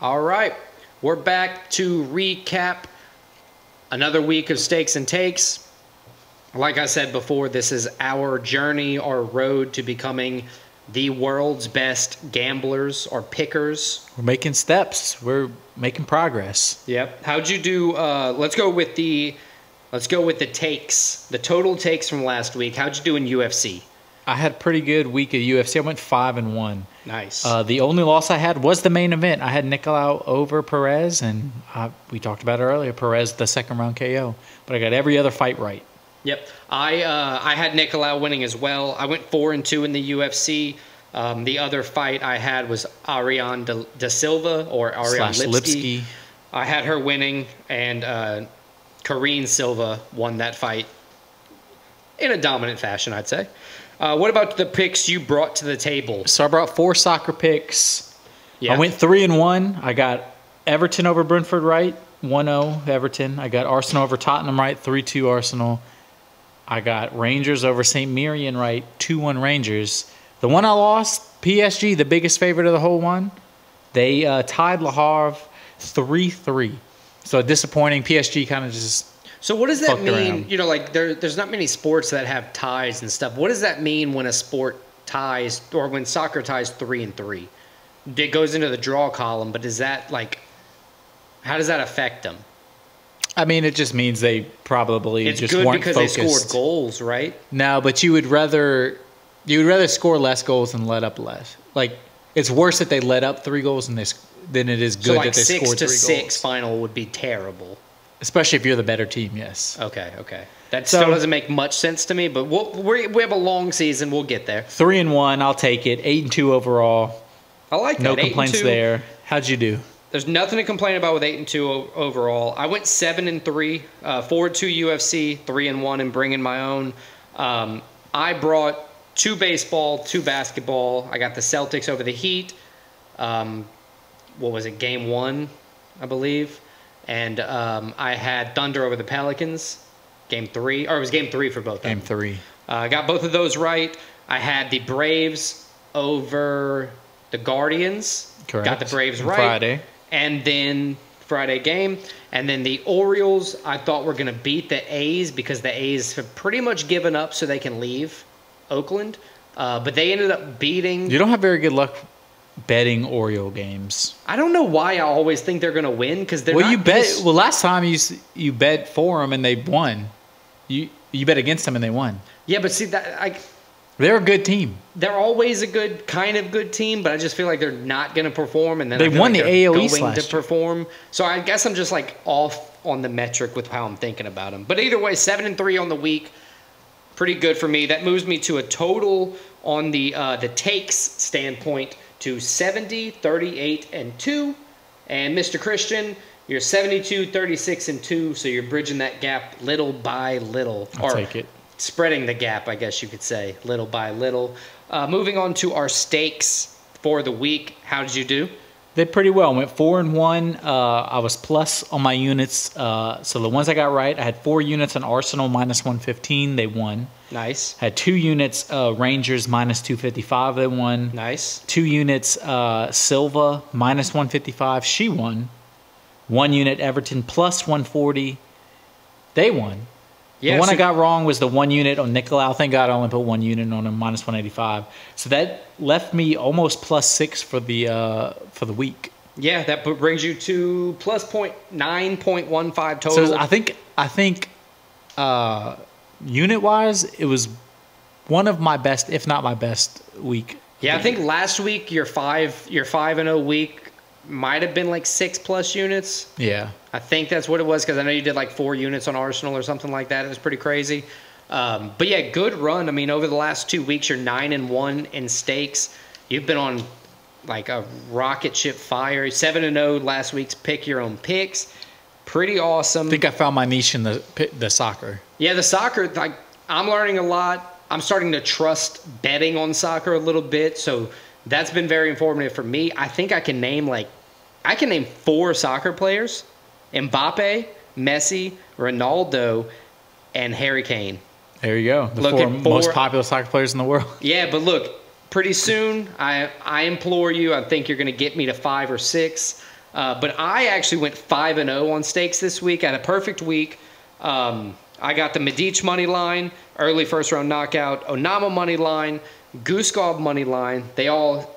All right, we're back to recap another week of Stakes and Takes. Like I said before, this is our journey, our road to becoming the world's best gamblers or pickers. We're making steps. We're making progress. Yep. How'd you do? Let's go with the takes, the total takes from last week. How'd you do in UFC? I had a pretty good week of UFC. I went 5-1. Nice. The only loss I had was the main event. I had Nicolau over Perez, and we talked about it earlier. Perez, the second round KO. But I got every other fight right. Yep. I had Nicolau winning as well. I went 4-2 in the UFC. The other fight I had was Ariane da Silva or Ariane Lipski. I had her winning, and Karine Silva won that fight in a dominant fashion, I'd say. What about the picks you brought to the table? So I brought 4 soccer picks. Yeah. I went 3-1. I got Everton over Brentford right, 1-0 Everton. I got Arsenal over Tottenham right, 3-2 Arsenal. I got Rangers over St. Mirren right, 2-1 Rangers. The one I lost, PSG, the biggest favorite of the whole one, they tied Le Havre 3-3. So disappointing. PSG kind of just... So what does that mean? Around. You know, like there's not many sports that have ties and stuff. What does that mean when a sport ties, or when soccer ties 3-3? It goes into the draw column, but is that like, how does that affect them? I mean, it just means they probably It's just good weren't because focused. they scored goals, right? No, but you would rather score less goals than let up less. Like, it's worse that they let up 3 goals than it is good So like that they scored 3 6-6 goals. final would be terrible. Especially if you're the better team, yes. Okay. That still doesn't make much sense to me, but we have a long season. We'll get there. 3-1, I'll take it. 8-2 overall. I like that. No complaints 8-2. there. How'd you do? There's nothing to complain about with 8-2 overall. I went 7-3, 4-2 UFC, 3-1, and bringing my own. I brought 2 baseball, 2 basketball. I got the Celtics over the Heat. What was it? Game 1, I believe. And I had Thunder over the Pelicans, Game 3. Or it was Game 3 for both of them. Game 3. I got both of those right. I had the Braves over the Guardians. Correct. Got the Braves right. Friday. And then Friday game. And then the Orioles, I thought were going to beat the A's because the A's have pretty much given up so they can leave Oakland. But they ended up beating... You don't have very good luck betting Oriole games. I don't know why I always think they're going to win because they're not... Well, last time you bet for them and they won. You bet against them and they won. Yeah, but see, they're a good team. they're always a kind of good team, but I just feel like they're not going to perform, and then They I feel won like the they're AL East going to last year. perform. So I guess I'm just like off on the metric with how I'm thinking about them. But either way, 7-3 on the week, pretty good for me. That moves me to a total on the takes standpoint to 70, 38, and 2. And Mr. Christian, you're 72, 36, and 2. So you're bridging that gap little by little, I'll take it. Spreading the gap, I guess you could say, little by little. Moving on to our stakes for the week. How did you do? Did pretty well. Went 4-1. I was plus on my units. So the ones I got right, I had 4 units on Arsenal minus 115. They won. Nice. Had 2 units Rangers minus 255. They won. Nice. 2 units Silva minus 155. She won. 1 unit Everton plus 140. They won. Yeah, the one so I got wrong was the 1 unit on Nicolau. Thank God I only put 1 unit on him, minus 185. So that left me almost plus 6 for the week. Yeah, that brings you to plus 9.15 total. So I think unit wise, it was one of my best, if not my best week. Yeah, I think last week your 5-0 week might have been like 6+ units. Yeah. I think that's what it was because I know you did like 4 units on Arsenal or something like that. It was pretty crazy. But yeah, good run. I mean, over the last 2 weeks, you're 9-1 in stakes. You've been on like a rocket ship fire. 7-0 last week's pick your own picks. Pretty awesome. I think I found my niche in the soccer. Yeah, the soccer, like I'm learning a lot. I'm starting to trust betting on soccer a little bit. So that's been very informative for me. I think I can name 4 soccer players. Mbappe, Messi, Ronaldo, and Harry Kane. There you go. The Look, 4 at most popular soccer players in the world. Yeah, but look, pretty soon, I implore you, I think you're going to get me to 5 or 6. But I actually went 5-0 on stakes this week. I had a perfect week. I got the Medic money line, early first round knockout, Onama money line, Guskov money line. They all,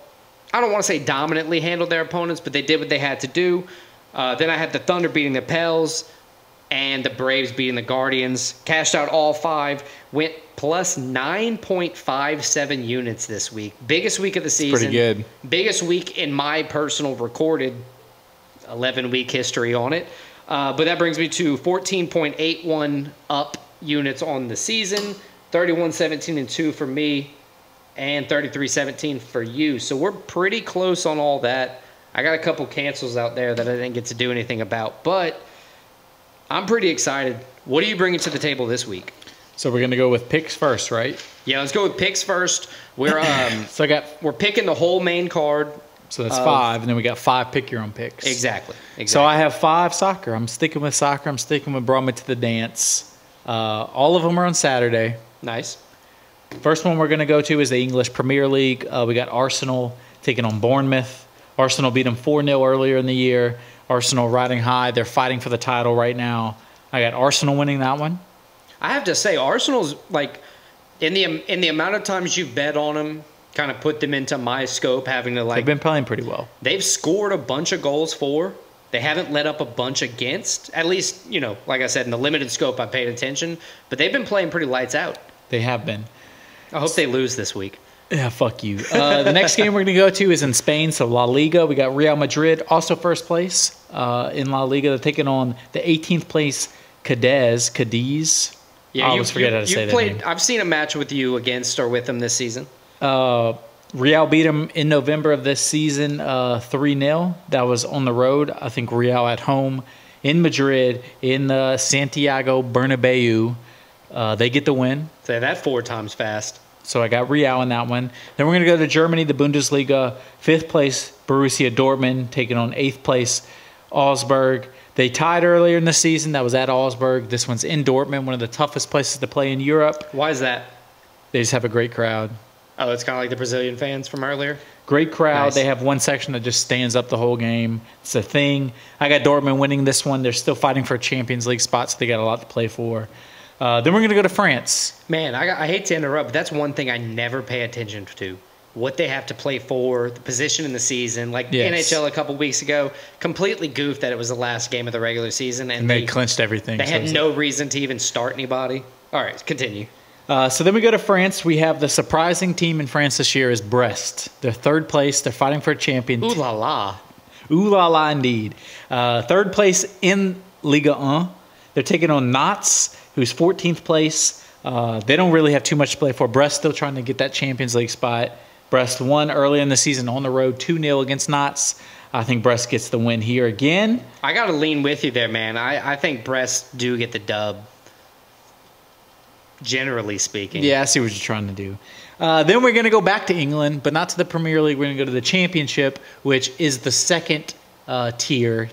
I don't want to say dominantly handled their opponents, but they did what they had to do. Then I had the Thunder beating the Pels and the Braves beating the Guardians. Cashed out all 5. Went plus 9.57 units this week. Biggest week of the season. Pretty good. Biggest week in my personal recorded 11-week history on it. But that brings me to 14.81 up units on the season, 31-17-2 for me, and 33-17 for you. So we're pretty close on all that. I got a couple cancels out there that I didn't get to do anything about, but I'm pretty excited. What are you bringing to the table this week? So we're going to go with picks first, right? Yeah, let's go with picks first. We're we're picking the whole main card. So that's 5, and then we got 5 pick your own picks. Exactly. So I have 5 soccer. I'm sticking with soccer. I'm sticking with Brought Me to the Dance. All of them are on Saturday. Nice. First one we're going to go to is the English Premier League. We got Arsenal taking on Bournemouth. Arsenal beat them 4-0 earlier in the year. Arsenal riding high. They're fighting for the title right now. I got Arsenal winning that one. I have to say, Arsenal's like in the amount of times you've bet on them, kind of put them into my scope, having to like. They've been playing pretty well. They've scored a bunch of goals for. They haven't let up a bunch against. At least, like I said, in the limited scope, I paid attention. But they've been playing pretty lights out. They have been. I hope they lose this week. Yeah, fuck you. The next game we're going to go to is in Spain, so La Liga. We got Real Madrid, also first place in La Liga. They're taking on the 18th place Cadiz. Yeah, I always forget how to say that name. I've seen a match with you against or with them this season. Real beat them in November of this season 3-0. That was on the road. I think Real at home in Madrid in Santiago Bernabeu. They get the win. Say that 4 times fast. So I got Real in that one. Then we're going to go to Germany, the Bundesliga. 5th place, Borussia Dortmund, taking on 8th place, Augsburg. They tied earlier in the season. That was at Augsburg. This one's in Dortmund, one of the toughest places to play in Europe. Why is that? They just have a great crowd. Oh, it's kind of like the Brazilian fans from earlier? Great crowd. Nice. They have one section that just stands up the whole game. It's a thing. I got Dortmund winning this one. They're still fighting for a Champions League spot, so they got a lot to play for. Then we're going to go to France. Man, I hate to interrupt, but that's one thing I never pay attention to. What they have to play for, the position in the season. Like Yes. NHL a couple weeks ago, completely goofed that it was the last game of the regular season. And They clinched everything. They so had it's- no reason to even start anybody. All right, continue. So then we go to France. We have the surprising team in France this year is Brest. They're 3rd place. They're fighting for a champion. Ooh la la. Ooh la la indeed. 3rd place in Liga 1. They're taking on Nantes, who's 14th place. They don't really have too much to play for. Brest still trying to get that Champions League spot. Brest won early in the season on the road 2-0 against Nantes. I think Brest gets the win here again. I got to lean with you there, man. I think Brest do get the dub, generally speaking. Yeah, I see what you're trying to do. Then we're going to go back to England, but not to the Premier League. We're going to go to the Championship, which is the second tier,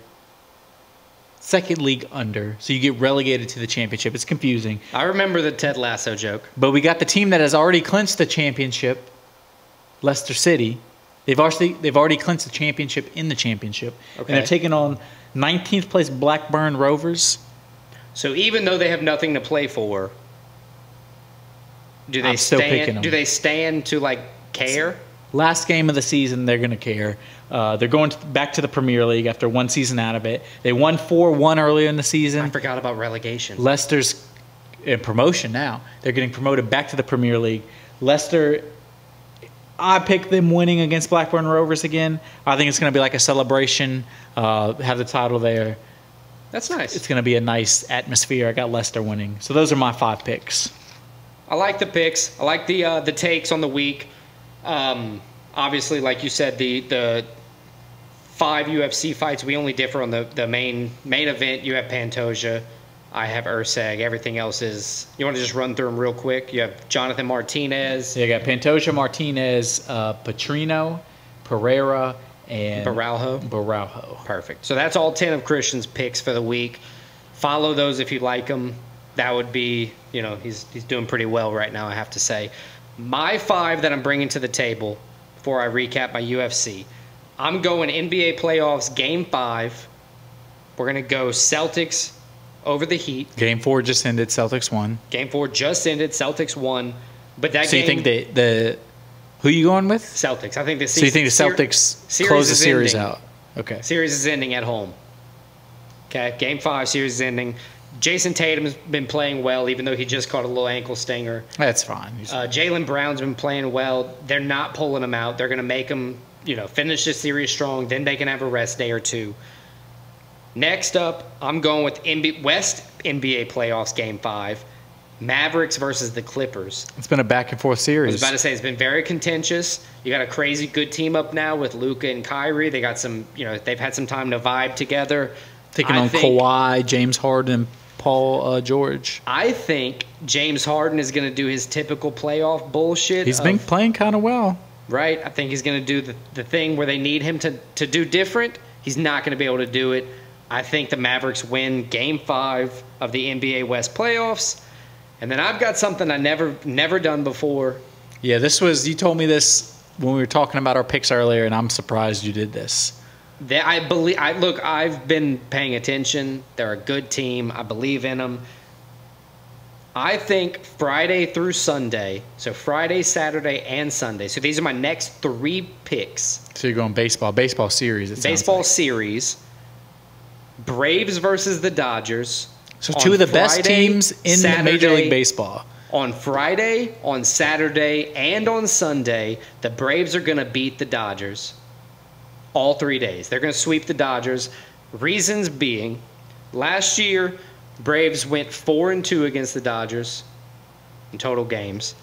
second league under. So you get relegated to the Championship. It's confusing. I remember the Ted Lasso joke. But we got the team that has already clinched the Championship, Leicester City. They've already clinched the Championship in the Championship. Okay. And they're taking on 19th place Blackburn Rovers. So even though they have nothing to play for, I'm still picking them. Do they stand to like care? Last game of the season, they're going to care. They're going back to the Premier League after one season out of it. They won 4-1 earlier in the season. I forgot about relegation. Leicester's in promotion now. They're getting promoted back to the Premier League. Leicester, I picked them winning against Blackburn Rovers again. I think it's going to be like a celebration. Have the title there. That's nice. It's going to be a nice atmosphere. I got Leicester winning. So those are my 5 picks. I like the picks. I like the takes on the week. Obviously, like you said, the 5 UFC fights, we only differ on the main event. You have Pantoja. I have Urseg. Everything else is... You want to just run through them real quick? You have Jonathan Martinez. Yeah, you got Pantoja, Martinez, Petrino, Pereira, and Baraujo. Perfect. So that's all 10 of Christian's picks for the week. Follow those if you like them. That would be, he's doing pretty well right now, I have to say. My 5 that I'm bringing to the table before I recap my UFC. I'm going NBA playoffs, Game 5. We're going to go Celtics over the Heat. Game 4 just ended. Celtics won. Game 4 just ended. Celtics won. But that So game, you think the who you going with? Celtics. I think the So you think the Celtics close the series out? Okay. Series is ending at home. Okay, Game 5, series is ending. Jason Tatum's been playing well, even though he just caught a little ankle stinger. That's fine. Jaylen Brown's been playing well. They're not pulling him out. They're going to make him, finish this series strong. Then they can have a rest day or two. Next up, I'm going with West NBA playoffs, Game 5. Mavericks versus the Clippers. It's been a back and forth I series. was about to say it's been very contentious. You got a crazy good team up now with Luka and Kyrie. They got some, they've had some time to vibe together. Taking on Kawhi, James Harden, and Paul George. I think James Harden is going to do his typical playoff bullshit. He's been playing kind of well. Right? I think he's going to do the thing where they need him to do different. He's not going to be able to do it. I think the Mavericks win Game 5 of the NBA West playoffs. And then I've got something I never done before. Yeah, you told me this when we were talking about our picks earlier, and I'm surprised you did this. I've been paying attention. They're a good team. I believe in them. I think Friday through Sunday, so Friday, Saturday, and Sunday. So these are my next 3 picks. So you're going baseball series. Baseball series. Braves versus the Dodgers. So 2 of the best teams in Major League Baseball. On Friday, on Saturday, and on Sunday, the Braves are going to beat the Dodgers. All 3 days. They're going to sweep the Dodgers. Reasons being, last year, Braves went 4-2 against the Dodgers in total games.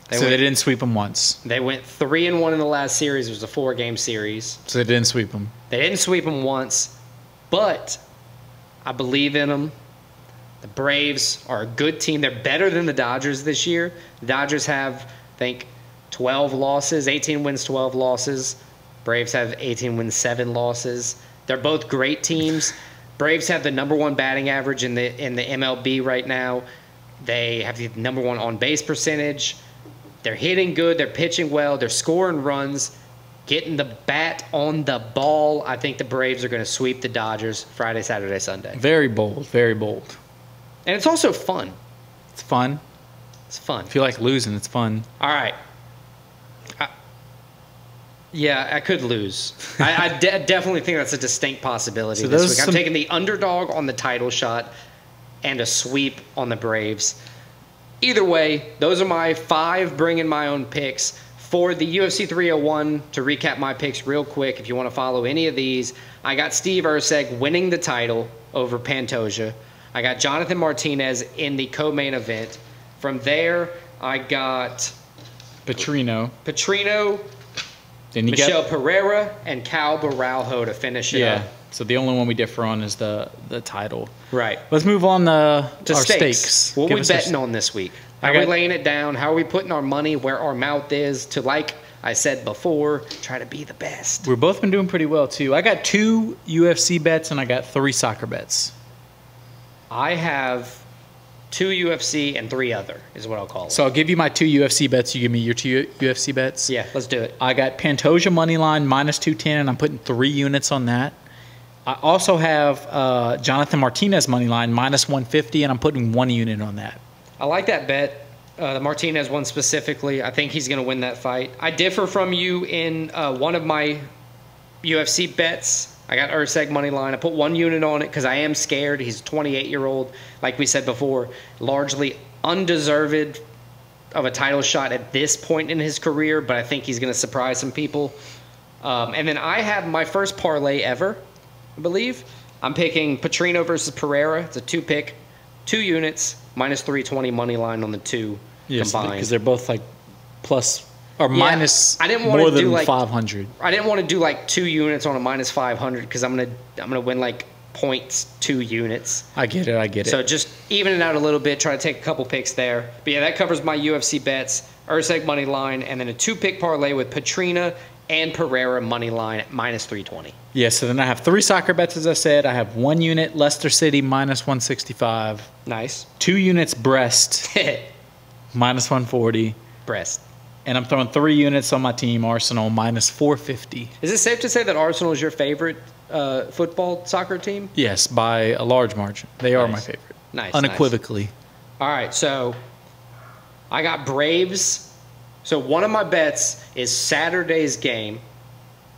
They didn't sweep them once. They went 3-1 in the last series. It was a 4-game series. So they didn't sweep them. They didn't sweep them once, but I believe in them. The Braves are a good team. They're better than the Dodgers this year. The Dodgers have, I think, 12 losses, 18 wins, 12 losses. Braves have 18 wins, 7 losses. They're both great teams. Braves have the #1 batting average in the MLB right now. They have the #1 on-base percentage. They're hitting good. They're pitching well. They're scoring runs, getting the bat on the ball. I think the Braves are going to sweep the Dodgers Friday, Saturday, Sunday. Very bold. Very bold. And it's also fun. It's fun. It's fun. If you like losing, it's fun. All right. Yeah, I could lose. I definitely think that's a distinct possibility this week. I'm taking the underdog on the title shot and a sweep on the Braves. Either way, those are my 5 bringing my own picks. For the UFC 301, to recap my picks real quick, if you want to follow any of these, I got Steve Erceg winning the title over Pantoja. I got Jonathan Martinez in the co-main event. From there, I got Petrino. Michel Pereira and Cal Baralho to finish it up. So the only one we differ on is the title. Right. Let's move on to our stakes. What are we betting on this week? How are we laying it down? How are we putting our money where our mouth is to, like I said before, try to be the best? We've both been doing pretty well, too. I got 2 UFC bets and I got 3 soccer bets. I have 2 UFC and 3 other is what I'll call it. So I'll give you my 2 UFC bets. You give me your 2 UFC bets. Yeah, let's do it. I got Pantoja money line -210, and I'm putting 3 units on that. I also have Jonathan Martinez money line -150, and I'm putting 1 unit on that. I like that bet. The Martinez one specifically. I think he's going to win that fight. I differ from you in one of my UFC bets. I got Erceg money line. I put 1 unit on it because I am scared. He's a 28-year-old, like we said before, largely undeserved of a title shot at this point in his career, but I think he's going to surprise some people. And then I have my first parlay ever, I believe. I'm picking Petrino versus Pereira. It's a 2-pick, 2 units, -320 money line on the 2 combined. Because they're both like plus or minus I didn't more than do like 500. I didn't want to do like 2 units on a -500 because I'm gonna win like 0.2 units. I get it. So just even it out a little bit, try to take a couple picks there. But yeah, that covers my UFC bets. Erceg money line, and then a 2-pick parlay with Petrina and Pereira money line at -320. Yeah, so then I have 3 soccer bets, as I said. I have 1 unit Leicester City -165. Nice. 2 units Brest -140. Brest. And I'm throwing 3 units on my team, Arsenal, minus 450. Is it safe to say that Arsenal is your favorite soccer team? Yes, by a large margin. They are my favorite. Nice. Unequivocally. All right, so I got Braves. So one of my bets is Saturday's game.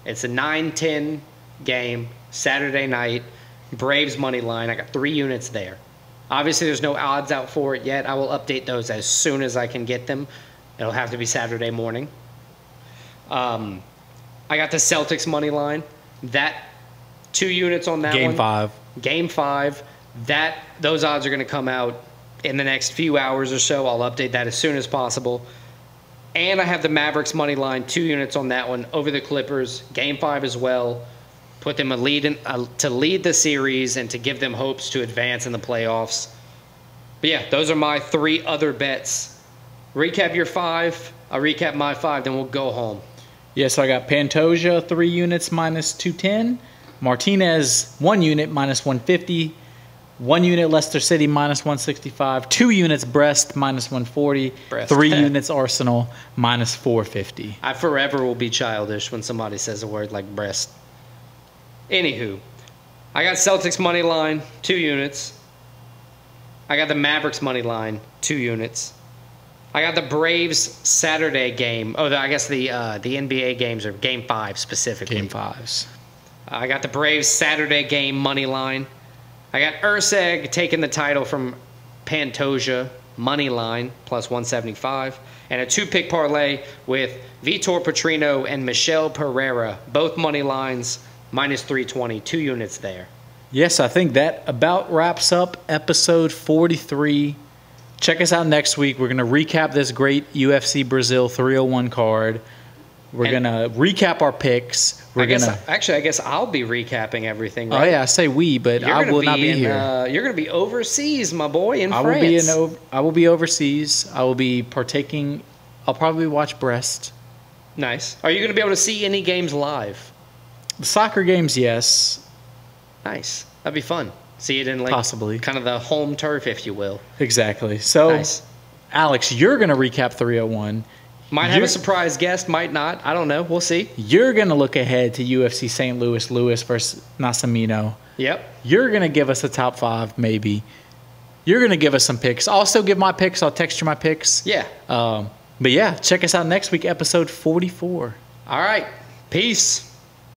It's a 9-10 game, Saturday night. Braves money line. I got 3 units there. Obviously, there's no odds out for it yet. I will update those as soon as I can get them. It'll have to be Saturday morning. I got the Celtics money line. That 2 units on that one. Game 5. Game 5. Those odds are going to come out in the next few hours or so. I'll update that as soon as possible. And I have the Mavericks money line, 2 units on that one over the Clippers. Game 5 as well. Put them to lead the series and to give them hopes to advance in the playoffs. But yeah, those are my 3 other bets. Recap your 5. I'll recap my 5, then we'll go home. Yeah, so I got Pantoja, 3 units, minus 210. Martinez, 1 unit, minus 150. 1 unit, Leicester City, minus 165. 2 units, Brest, minus 140. 3 units, Arsenal, minus 450. I forever will be childish when somebody says a word like Brest. Anywho, I got Celtics money line, 2 units. I got the Mavericks money line, 2 units. I got the Braves Saturday game. Oh, I guess the NBA games are Game 5 specifically. Game 5s. I got the Braves Saturday game money line. I got Urseg taking the title from Pantoja money line plus 175, and a 2-pick parlay with Vitor Petrino and Michel Pereira, both money lines minus 320, 2 units there. Yes, I think that about wraps up episode 43. Check us out next week. We're going to recap this great UFC Brazil 301 card. We're going to recap our picks. I guess I'll be recapping everything. Right? Oh yeah, I say we, but I will not be here. You're going to be overseas, my boy, in France. I will be overseas. I will be partaking. I'll probably watch Brest. Nice. Are you going to be able to see any games live? The soccer games, yes. Nice. That'd be fun. See it in possibly kind of the home turf, if you will. Exactly. So, nice. Alex, you're going to recap 301. Might have a surprise guest, might not. I don't know. We'll see. You're going to look ahead to UFC St. Louis versus Nascimento. Yep. You're going to give us a top 5, maybe. You're going to give us some picks. I'll still give my picks. I'll text you my picks. Yeah. But yeah, check us out next week, episode 44. All right. Peace.